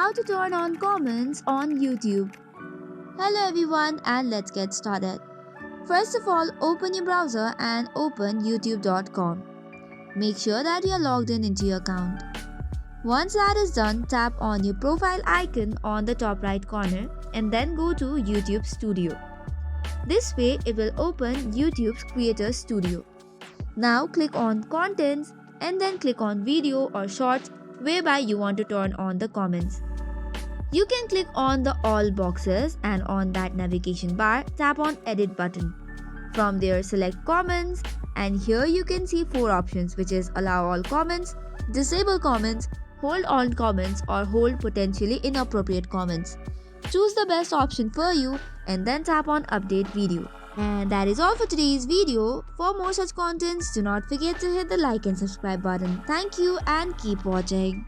how to turn on comments on YouTube. Hello everyone and let's get started. First of all, open your browser and open youtube.com. Make sure that you are logged in into your account. Once that is done, tap on your profile icon on the top right corner and then go to YouTube Studio. This way it will open YouTube's Creator Studio. Now click on Contents and then click on Video or Shorts whereby you want to turn on the comments. You can click on the All boxes and on that navigation bar, tap on Edit button. From there, select Comments and here you can see 4 options, which is Allow all comments, Disable comments, Hold on comments or Hold potentially inappropriate comments. Choose the best option for you and then tap on Update Video. And that is all for today's video. For more such contents, do not forget to hit the like and subscribe button. Thank you and keep watching.